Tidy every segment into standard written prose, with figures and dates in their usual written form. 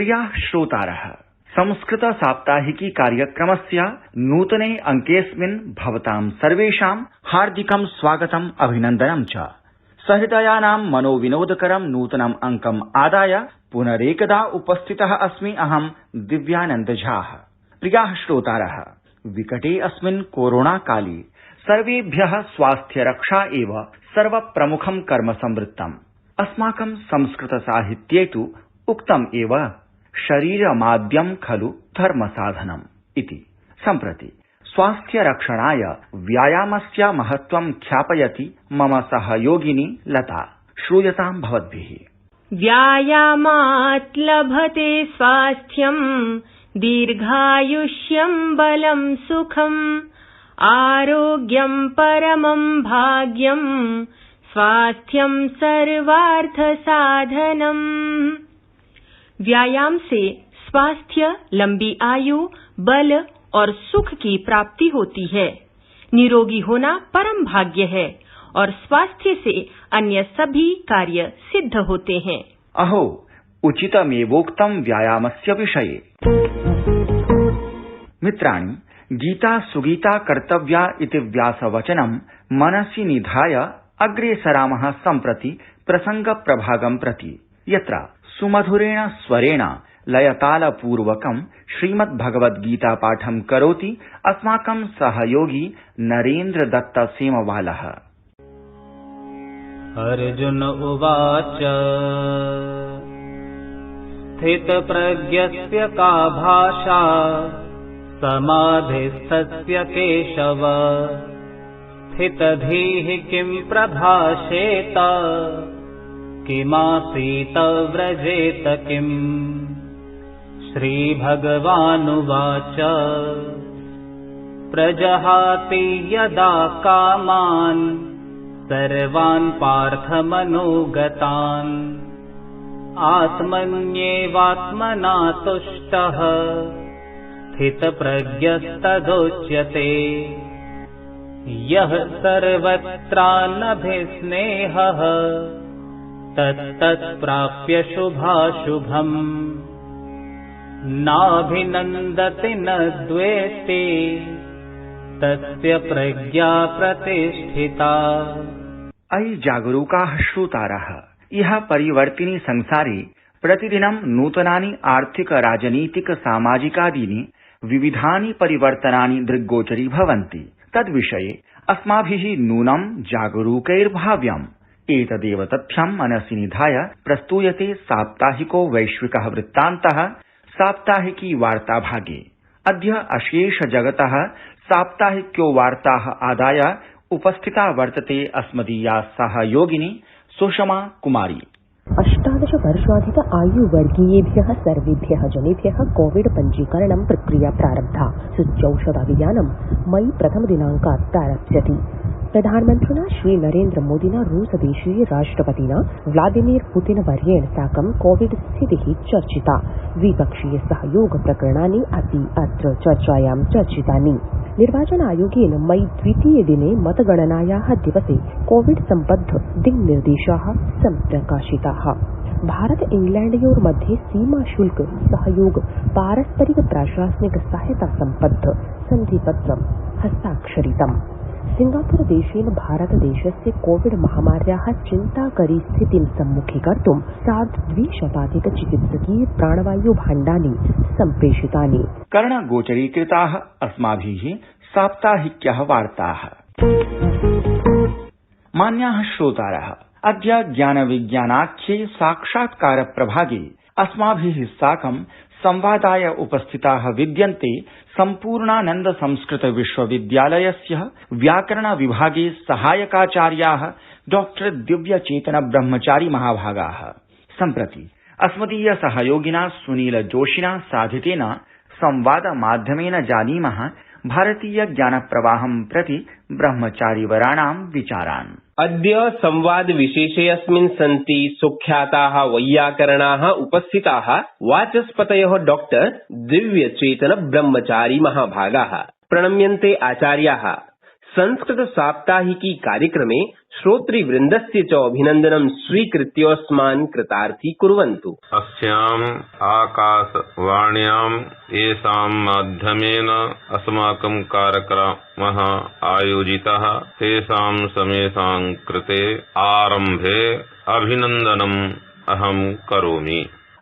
प्रियाः श्रोतारः, संस्कृत साप्ताहिकी कार्यक्रमस्य नूतने अंकेऽस्मिन् भवतां सर्वेषां हार्दिकं स्वागतम् अभिनन्दनं च। सहृदयानां मनोविनोदकरं नूतनम् अंकम् आदाय पुनरेकदा उपस्थितः अस्मि अहं दिव्यानन्द झाः। प्रियाः श्रोतारः, विकटे अस्मिन् कोरोना काले सर्वेभ्यः स्वास्थ्य रक्षा एव सर्वप्रमुखं कर्म संवृत्तम्। अस्माकं संस्कृत साहित्ये तु उक्तम् एव शरीरमाद्यं खलु धर्मसाधनम् इति। सम्प्रति स्वास्थ्य रक्षणाय व्यायामस्य महत्त्वं ख्यापयति मम सहयोगिनी लता। श्रूयतां भवद्भिः। व्यायामात् लभते स्वास्थ्यं दीर्घायुष्यं बलं सुखम् आरोग्यं परमं भाग्यं स्वास्थ्यं सर्वार्थ साधनम्। व्यायाम से स्वास्थ्य, लंबी आयु, बल और सुख की प्राप्ति होती है। निरोगी होना परम भाग्य है और स्वास्थ्य से अन्य सभी कार्य सिद्ध होते हैं। अहो, उचितमेवोक्तं व्यायामस्य विषये। मित्राणि, गीता सुगीता कर्तव्या इति व्यासवचनं मनसि निधाय अग्रे सरामः सम्प्रति प्रसङ्गप्रभागं प्रति, यत्र सुमधुरेण स्वरेण लयतालपूर्वकं श्रीमद्भगवद्गीता पाठं करोति अस्माकं सहयोगी नरेन्द्र दत्त सेमवालः। अर्जुन उवाच स्थितप्रज्ञस्य का भाषा समाधिस्थस्य केशव स्थितधीः किं प्रभाषेत किमासीत व्रजेत किम्। श्रीभगवानुवाच प्रजहाति यदा कामान् सर्वान् पार्थमनोगतान् आत्मन्येवात्मना तुष्टः स्थितप्रज्ञस्तदोच्यते। यः सर्वत्रानभिस्नेहः तत्तत् प्राप्य शुभाशुभम् नाभिनन्दति न द्वेष्टि तस्य प्रज्ञा प्रतिष्ठिता। अयि जागरूकाः श्रोतारः, इह परिवर्तिनि संसारे प्रतिदिनं नूतनानि आर्थिक राजनीतिक सामाजिकादीनि विविधानि परिवर्तनानि दृग्गोचरी भवन्ति। तद्विषये अस्माभिः नूनं जागरूकैर्भाव्यम्। एतदेव तथ्यं मनसि निधाय प्रस्तूयते साप्ताहिको वैश्विकः वृत्तान्तः साप्ताहिकी वार्ताभागे। अद्य अशेष जगतः साप्ताहिक्यो वार्ताः आदाय उपस्थिता वर्तते अस्मदीया सहयोगिनी सुषमा कुमारी। 18 वर्षाधिक आयुवर्गीयेभ्यः सर्वेभ्यः जनेभ्यः कोविड पञ्जीकरणं प्रक्रिया प्रारब्धा। सूच्यौषधाभियानं मई प्रथमदिनाङ्कात् प्रारप्स्यति। प्रधानमन्त्रिणा श्री नरेन्द्र मोदिना रूसदेशीय राष्ट्रपतिना व्लादिमीर पुतिन वर्येण साकं कोविड स्थितिः चर्चिता। द्विपक्षीय सहयोग प्रकरणानि अपि अत्र चर्चायां चर्चितानि। निर्वाचन आयोगेन मई द्वितीय दिने मतगणनायाः दिवसे कोविड सम्बद्ध दिङ्निर्देशाः सम्प्रकाशिताः। भारत इंग्लैंडयोर्मध्ये सीमा शुल्क सहयोग पारस्परिक प्रशासनिक सहायता सम्बद्ध सन्धिपत्रं हस्ताक्षरितम्। सिंगापुर देशेन भारतदेशस्य कोविड महामार्याः चिन्ताकरी स्थितिं सम्मुखीकर्तुं 250 चिकित्सकीय प्राणवायु भाण्डानि सम्प्रेषितानि। कर्णगोचरीकृताः अस्माभिः साप्ताहिक्यः वार्ताः। मान्याः श्रोतारः, अद्य ज्ञानविज्ञानाख्ये साक्षात्कार प्रभागे अस्माभिः साकं संवादाय उपस्थिताः विद्यन्ते सम्पूर्णानन्द संस्कृत विश्वविद्यालयस्य व्याकरण विभागे सहायकाचार्याः डॉक्टर दिव्यचेतन ब्रह्मचारी महाभागाः। सम्प्रति अस्मदीय सहयोगिना सुनील जोशिना साधितेन संवाद माध्यमेन जानीमः भारतीय ज्ञान प्रवाहं प्रति ब्रह्मचारीवराणां विचारान्। अद्य संवाद विशेषेऽस्मिन् सन्ति सुख्याताः वैयाकरणाः उपस्थिताः वाचस्पतयः डॉक्टर दिव्यचेतन ब्रह्मचारी महाभागाः। प्रणम्यन्ते आचार्याः। संस्कृत साप्ताहिकी कार्यक्रमे श्रोतृवृन्दस्य च अभिनन्दनं स्वीकृत्योऽस्मान् कृतार्थी कुर्वन्तु। अस्याम् आकाशवाण्याम् येषां माध्यमेन अस्माकं कार्यक्रमः आयोजितः तेषां समेषां कृते आरम्भे अभिनन्दनम् अहं करोमि।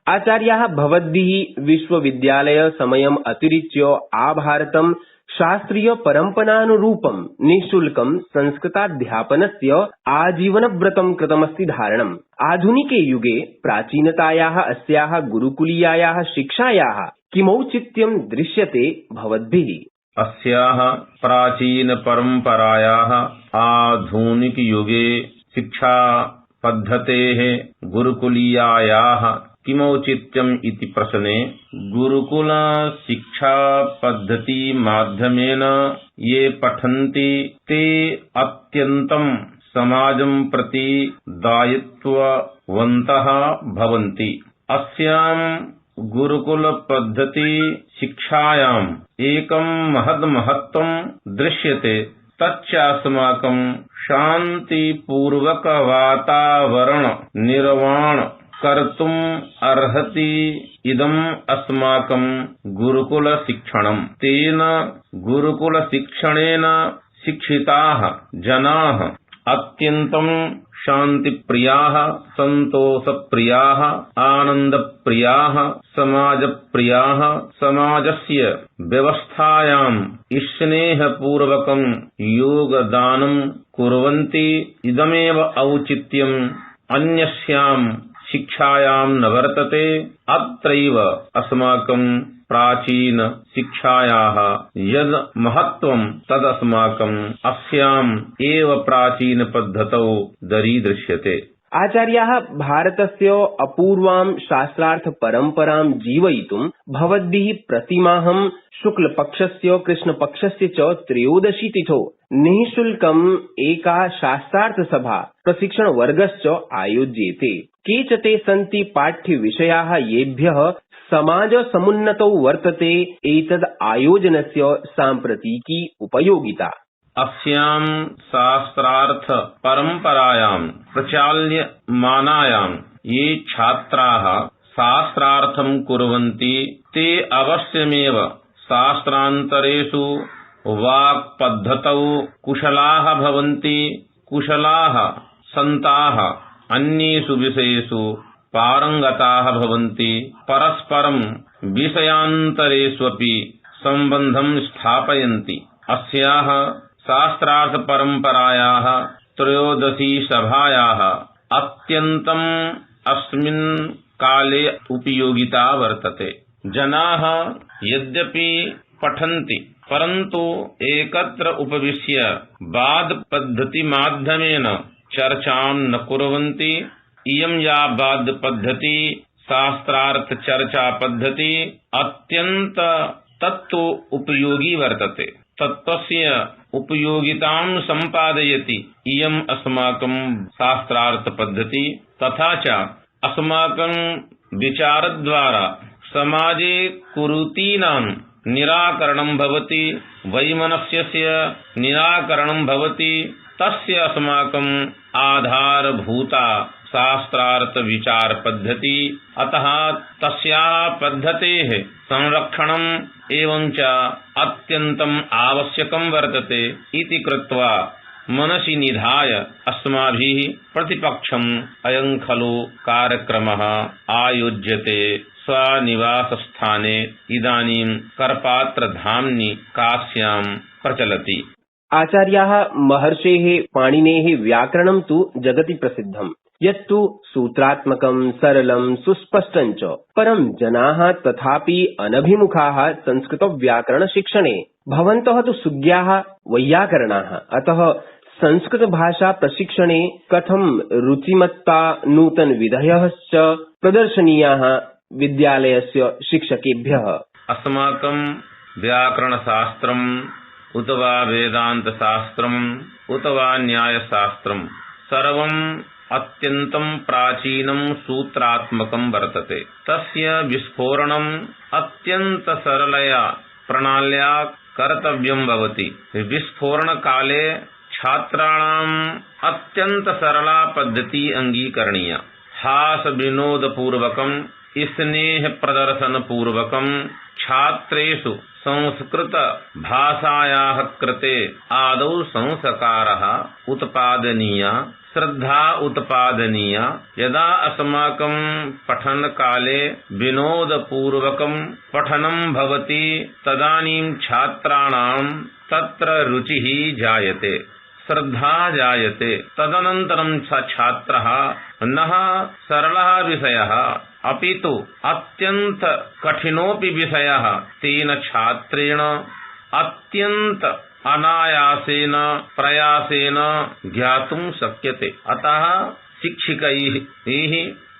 आचार्याः भवद्भिः विश्वविद्यालय समयम् अतिरिच्य आभारतं शास्त्रीय परम्परानुरूपं निःशुल्कं संस्कृताध्यापनस्य आजीवनव्रतं कृतमस्ति धारणम्। आधुनिके युगे प्राचीनतायाः अस्याः गुरुकुलीयायाः शिक्षायाः किमौचित्यं दृश्यते भवद्भिः? अस्याः प्राचीनपरम्परायाः आधुनिकयुगे शिक्षापद्धतेः गुरुकुलीयायाः किमौचित्यम् इति प्रश्ने गुरुकुल शिक्षा पद्धति माध्यमेन ये पठन्ति ते अत्यन्तं समाजं प्रति दायित्ववन्तः भवन्ति। अस्यां गुरुकुल पद्धति शिक्षायाम् एकं महत्त्वं दृश्यते तच्च अस्माकं शान्तिपूर्वक वातावरण निर्माण कर्तुम् अर्हति। इदम् अस्माकं गुरुकुल शिक्षणम्। तेन गुरुकुल शिक्षणेन शिक्षिताः जनाः अत्यन्तं शान्तिप्रियाः, सन्तोषप्रियाः, आनन्दप्रियाः, समाजप्रियाः, समाजस्य व्यवस्थायाम् स्नेहपूर्वकं योगदानं कुर्वन्ति। इदमेव औचित्यम् अन्यस्याम् शिक्षायां न वर्तते। अत्रैव अस्माकं प्राचीन शिक्षायाः यद् महत्त्वं तदस्माकम् अस्याम् एव प्राचीन पद्धतौ दरीदृश्यते। आचार्याः भारतस्य अपूर्वां शास्त्रार्थ परम्परां जीवयितुं भवद्भिः प्रतिमाहं शुक्लपक्षस्य कृष्णपक्षस्य च 13 तिथौ निःशुल्कम् एका शास्त्रार्थसभा प्रशिक्षणवर्गश्च आयोज्येते। के च ते सन्ति पाठ्यविषयाः येभ्यः समाजसमुन्नतौ वर्तते एतद् आयोजनस्य साम्प्रतिकी उपयोगिता। अस्यां शास्त्रार्थ परम्परायां प्रचाल्यमानायां ये छात्राः शास्त्रार्थं कुर्वन्ति ते अवश्यमेव शास्त्रान्तरेषु वाक्पद्धतौ कुशलाः भवन्ति। कुशलाः सन्ताः अन्येषु विषयेषु पारङ्गताः भवन्ति। परस्परं विषयान्तरेष्वपि सम्बन्धं स्थापयन्ति। अस्याः शास्त्रार्थ परम्परायाः 13 सभायाः अत्यन्तम् अस्मिन् काले उपयोगिता वर्तते। जनाः यद्यपि पठन्ति परन्तु एकत्र उपविश्य वादपद्धतिमाध्यमेन चर्चां न कुर्वन्ति। इयं या वादपद्धति शास्त्रार्थ चर्चा पद्धति अत्यन्त तत्तु उपयोगी वर्तते। तत्त्वस्य उपयोगितां सम्पादयति इयम् अस्माकं शास्त्रार्थ पद्धति। तथा च अस्माकं विचारद्वारा समाजे कुरीतीनां निराकरणं भवति, वैमनस्यस्य निराकरणं भवति। तस्य अस्माकम् आधारभूता शास्त्रार्थ विचार पद्धति। अतः तस्याः पद्धतेः संरक्षणम् एवं च अत्यन्तम् आवश्यकं वर्तते इति कृत्वा मनसि निधाय अस्माभिः प्रतिपक्षम् अयं खलु कार्यक्रमः आयोज्यते। स्वनिवासस्थाने इदानीं करपात्रधाम्नि काश्यां प्रचलति। आचार्याः महर्षेः पाणिनेः व्याकरणं तु जगति प्रसिद्धम्, यत्तु सूत्रात्मकं, सरलं, सुस्पष्टं च। परं जनाः तथापि अनभिमुखाः संस्कृतव्याकरणशिक्षणे। भवन्तः तु सुज्ञाः वैयाकरणाः, अतः संस्कृतभाषा प्रशिक्षणे कथं रुचिमत्ता नूतनविधयश्च प्रदर्शनीयाः विद्यालयस्य शिक्षकेभ्यः? अस्माकं व्याकरणशास्त्रम् उत वा वेदान्तशास्त्रम् उत वा न्यायशास्त्रम् सर्वम् अत्यन्तं प्राचीनं सूत्रात्मकं वर्तते। तस्य विस्फोरणम् अत्यन्त सरलया प्रणाल्या कर्तव्यं भवति। विस्फोरणकाले छात्राणाम् अत्यंत सरला पद्धति अंगीकरणीया। हास विनोदपूर्वकं स्नेह प्रदर्शन पूर्वकं छात्रेषु संस्कृत भाषायाः कृते आदौ संस्कारः उत्पादनीया, श्रद्धा उत्पादनीया। यदा अस्माकं पठनकाले विनोदपूर्वकं पठनं भवति तदानीं छात्राणां तत्र रुचिः जायते, श्रद्धा जायते। तदनन्तरं छात्रः न सरलः विषयः अपितु अत्यंत कठिनोपि विषयः तेन छात्रेण अत्यंत अनायासेन प्रयासेन ज्ञातुं शक्यते। अतः शिक्षकैः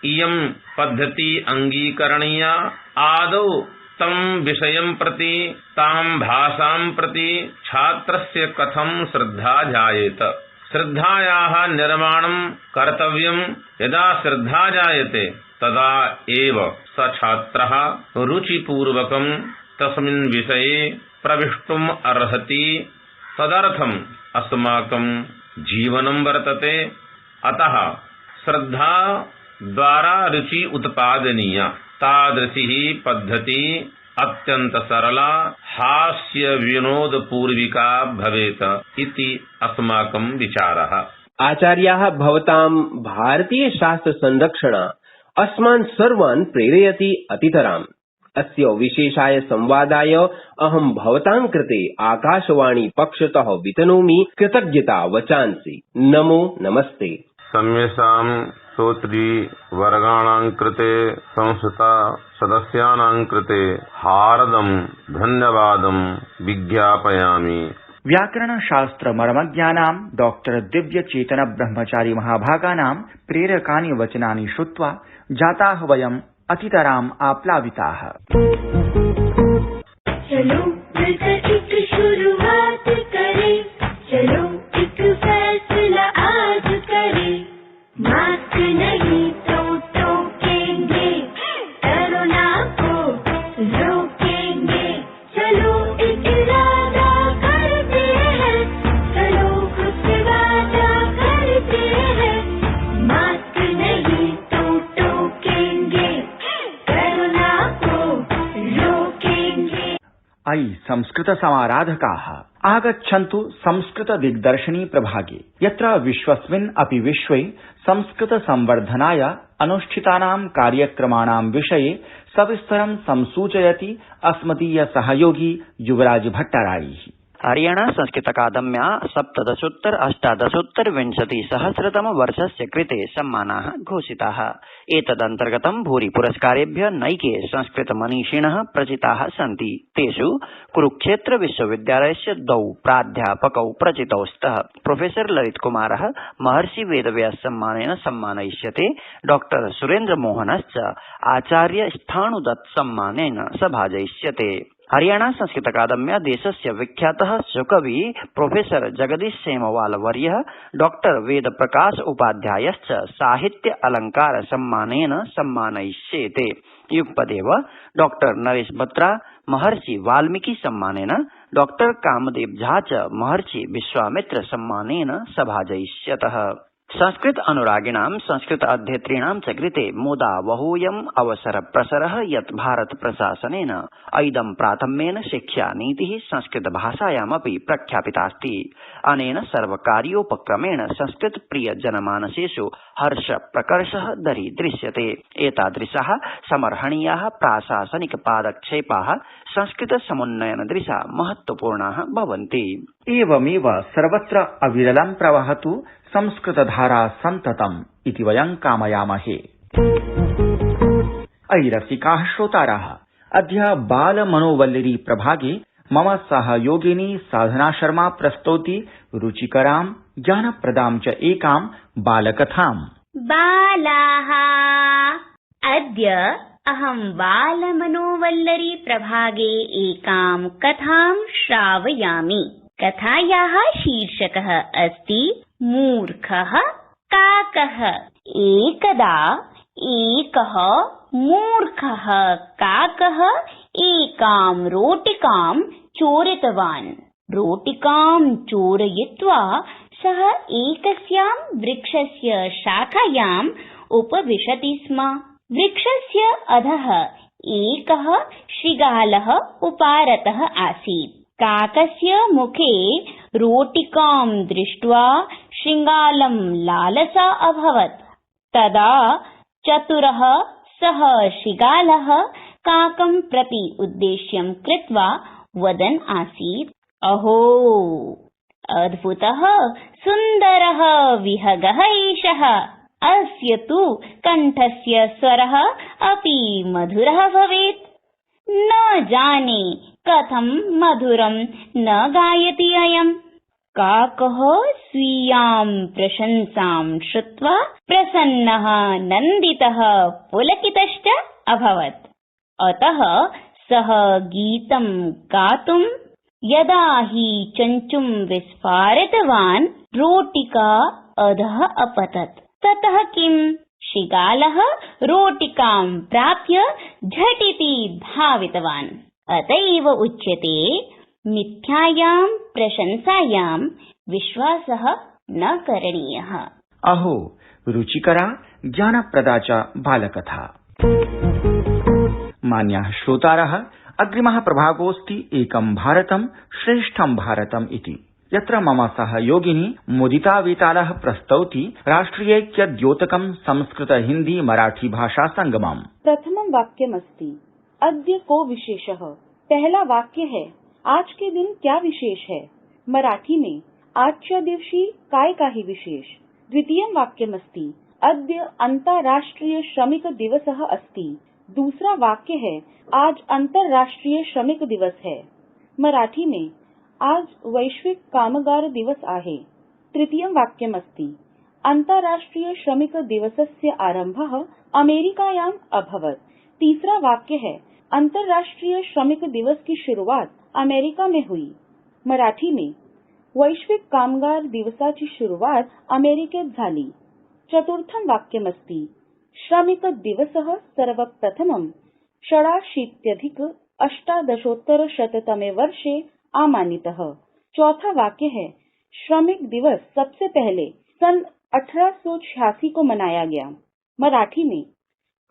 इयं पद्धति अंगीकरणीया। आदौ तं विषयं प्रति, तां भाषां प्रति छात्रस्य कथं श्रद्धा जायेत, श्रद्धायाः निर्माणं कर्तव्यं। यदा श्रद्धा जायते तदा एव स छात्रः रुचिपूर्वकं तस्मिन् विषये प्रविष्टुम् अर्हति। तदर्थम् अस्माकं जीवनं वर्तते। अतः श्रद्धा द्वारा रुचि उत्पादनीया। तादृशी पद्धति अत्यंत सरला हास्य विनोदपूर्विका भवेत् इति अस्माकं विचारः। आचार्याः, भवतां भारतीय शास्त्र संरक्षणा अस्मान् सर्वान् प्रेरयति अतितराम्। अस्य विशेषाय संवादाय अहं भवतां कृते आकाशवाणी पक्षतः वितनोमि कृतज्ञता वचांसि। नमो नमस्ते। सम्यसां श्रोत्री वर्गाणां कृते संस्था सदस्यानां कृते हार्दं धन्यवादं विज्ञापयामि। व्याकरण शास्त्र मर्मज्ञानां डॉक्टर दिव्य चेतन ब्रह्मचारी महाभागानां प्रेरकानि वचनानि श्रुत्वा जाताः वयम् अतितराम् आप्लाविताः। चलो मिलकर एक शुरुआत करें, चलो एक फैसला आज करें। मास्क नहीं तो टोकेंगे, कोरोना को रोकेंगे। चलो एक इरादा करते हैं, चलो खुद से वादा करते हैं। मास्क नहीं तो टोकेंगे, कोरोना को रोकेंगे। अयि संस्कृत समाराधकाः आगच्छन्तु संस्कृत दिग्दर्शिनी प्रभागे, यत्र विश्वस्मिन् अपि विश्वे संस्कृत संवर्धनाय अनुष्ठितानां कार्यक्रमाणां विषये सविस्तरं संसूचयति अस्मदीय सहयोगी युवराज भट्टराई। हरियाणा संस्कृत अकादम्या 17/18/20 वर्षस्य कृते सम्मानाः घोषिताः। एतदन्तर्गतं भूरि पुरस्कारेभ्यः नैके संस्कृत मनीषिणः प्रचिताः सन्ति। तेषु कुरुक्षेत्र विश्वविद्यालयस्य 2 प्राध्यापकौ प्रचितौ स्तः। प्रोफेसर ललित कुमारः महर्षि वेदव्यास सम्मानेन सम्मानयिष्यते। डॉक्टर सुरेन्द्र मोहनश्च आचार्य स्थाणुदत्त सम्मानेन सभाजयिष्यते। हरियाणा संस्कृत अकादम्या देशस्य विख्यातः सुकवि प्रोफेसर जगदीश सेमवाल वर्यः डॉक्टर वेद प्रकाश उपाध्यायश्च साहित्य अलंकार सम्मानेन सम्मानयिष्येते। युगपदेव डॉक्टर नरेश बत्रा महर्षि वाल्मीकि सम्मानेन, डॉक्टर कामदेव झा च महर्षि विश्वामित्र सम्मानेन सभाजयिष्यतः। संस्कृत अनुरागिणां संस्कृत अध्येतॄणां च कृते मुदा बहूयम् अवसर प्रसरः यत् भारत प्रशासनेन ऐदं प्राथम्येन शिक्षा नीतिः संस्कृत भाषायामपि प्रख्यापितास्ति। अनेन सर्वकारीयोपक्रमेण संस्कृत प्रिय जनमानसेषु हर्ष प्रकर्षः दरीदृश्यते। एतादृशाः समर्हणीयाः प्राशासनिक पादक्षेपाः संस्कृत समुन्नयन दृशा महत्वपूर्णाः भवन्ति। एवमेव सर्वत्र अविरलं प्रवहतु संस्कृतधारा सन्ततम् इति वयं कामयामहे। अयि रसिकाः श्रोतारः, अद्य बालमनोवल्लरी प्रभागे मम सहयोगिनी साधना शर्मा प्रस्तौति रुचिकरां ज्ञानप्रदां च एकां बालकथाम्। बालाः, अद्य अहं बालमनोवल्लरी प्रभागे एकां कथां श्रावयामि। कथायाः शीर्षकः अस्ति मूर्खः काकः। एकदा एकः मूर्खः काकः एकां रोटिकां चोरितवान्। रोटिकां चोरयित्वा सः एकस्यां वृक्षस्य शाखायाम् उपविशति स्म। वृक्षस्य अधः एकः शृगालः उपारतः आसीत्। काकस्य मुखे रोटिकां दृष्ट्वा शृगालं लालसा अभवत्। तदा चतुरः सः शृगालः काकं प्रति उद्देश्यं कृत्वा वदन् आसीत्, अहो, अद्भुतः सुन्दरः विहगः एषः। अस्य तु कण्ठस्य स्वरः अपि मधुरः भवेत्। न जाने कथं मधुरं न गायति अयम्। काकः स्वीयां प्रशंसां श्रुत्वा प्रसन्नः, नन्दितः, पुलकितश्च अभवत्। अतः सः गीतं गातुं यदा हि चञ्चुं विस्फारितवान्, रोटिका अधः अपतत्। ततः किम्? शृगालः रोटिकां प्राप्य झटिति धावितवान्। अत एव उच्यते, मिथ्यायां प्रशंसायां विश्वासः न करणीयः। अहो, रुचिकरा ज्ञानप्रदा च बालकथा। मान्याः श्रोतारः, अग्रिमः प्रभागोऽस्ति एकं भारतं श्रेष्ठं भारतम् इति, यत्र मम सहयोगिनी मुदिता वेतालः प्रस्तौति राष्ट्रियैक्यद्योतकं संस्कृत हिंदी मराठी भाषा संगमम्। प्रथमं वाक्यमस्ति अद्य को विशेषः। पहला वाक्य है आज के दिन क्या विशेष है। मराठी में आजच्या दिवशी काय काही विशेष। द्वितीयं वाक्यमस्ति अद्य अंतर्राष्ट्रीय श्रमिक दिवसः अस्ति। दूसरा वाक्य है आज अंतर्राष्ट्रीय श्रमिक दिवस है। मराठी में आज वैश्विक कामगार दिवस आहे। तृतीयं वाक्यमस्ति अंतर्राष्ट्रीय श्रमिक दिवसस्य आरम्भः अमेरिकायाम् अभवत्। तीसरा वाक्य है अंतर्राष्ट्रीय श्रमिक दिवस की शुरुआत अमेरिका में हुई। मराठी में वैश्विक कामगार दिवसाची सुरुवात अमेरिकेत झाली। चतुर्थं वाक्यमस्ति श्रमिक दिवसः सर्वप्रथमं 86-अष्टादशोत्तरशततमे वर्षे आमानितः। चौथा वाक्य है श्रमिक दिवस सबसे पहले सन 1886 को मनाया गया। मराठी में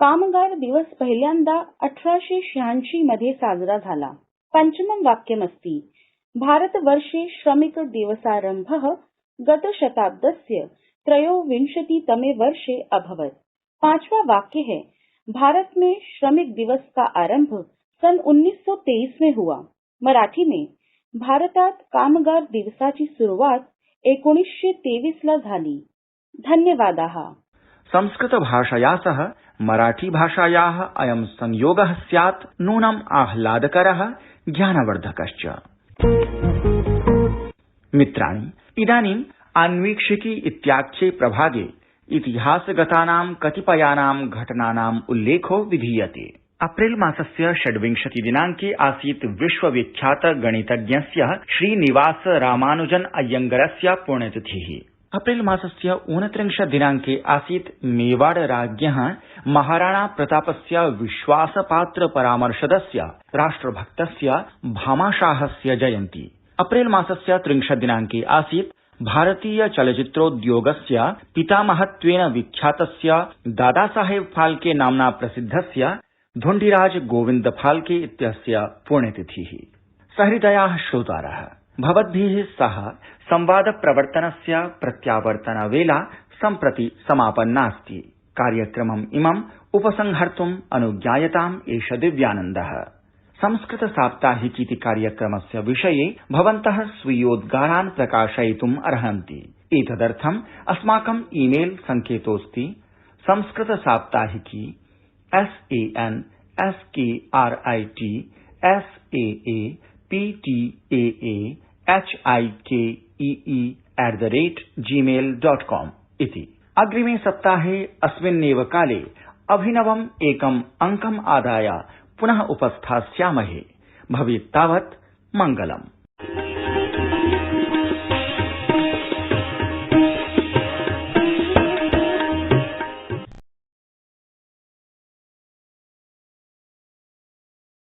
कामगार दिवस पहिल्यांदा 1886 मध्ये साजरा झाला। पंचमं वाक्यमस्ति भारतवर्षे श्रमिक दिवसारम्भः गतशताब्दस्य 23तमे वर्षे अभवत्। पांचवा वाक्य है भारत में श्रमिक दिवस का आरंभ सन 1923 में हुआ। मराठी में भारतात कामगार दिवसाची सुरुवात 1923 ला झाली। धन्यवादाः। संस्कृत भाषया सह मराठी भाषायाः अयं संयोगः स्यात् नूनम् आह्लादकरः ज्ञानवर्धकश्च। मित्राणि, इदानीम् अन्वीक्षिकी इत्याख्ये प्रभागे इतिहासगतानां कतिपयानां घटनानाम् उल्लेखो विधीयते। अप्रैल मासस्य 26 दिनाङ्के आसीत् विश्वविख्यात गणितज्ञस्य श्रीनिवास रामानुजन अय्यङ्गरस्य पुण्यतिथिः। अप्रैल मासस्य 29 दिनाङ्के आसीत् मेवाड़ राज्ञः महाराणा प्रतापस्य विश्वासपात्र परामर्शदस्य राष्ट्रभक्तस्य भामाशाहस्य जयन्ती। अप्रैल मासस्य 30 दिनाङ्के आसीत् भारतीय चलच्चित्रोद्योगस्य पितामहत्वेन विख्यातस्य दादासाहेब फाल्के नाम्ना प्रसिद्धस्य धुण्डिराज गोविन्द फाल्के इत्यस्य पुण्यतिथिः। सहृदयाः श्रोतारः, भवद्भिः सह संवाद प्रवर्तनस्य प्रत्यावर्तनवेला सम्प्रति समापन्नास्ति। कार्यक्रमम् इमम् उपसंहर्तुम् अनुज्ञायताम् एष दिव्यानन्दः। संस्कृत साप्ताहिकीति कार्यक्रमस्य विषये भवन्तः स्वीयोद्गारान् प्रकाशयितुम् अर्हन्ति। एतदर्थम् अस्माकम् ईमेल सङ्केतोऽस्ति संस्कृतसाप्ताहिकी sanskritatsaapatahikee@gmail.com इति। अग्रिमे सप्ताहे अस्मिन्नेव काले अभिनवम् एकम् अङ्कम् आदाय पुनः उपस्थास्यामहे। भवेत् तावत् मङ्गलम्।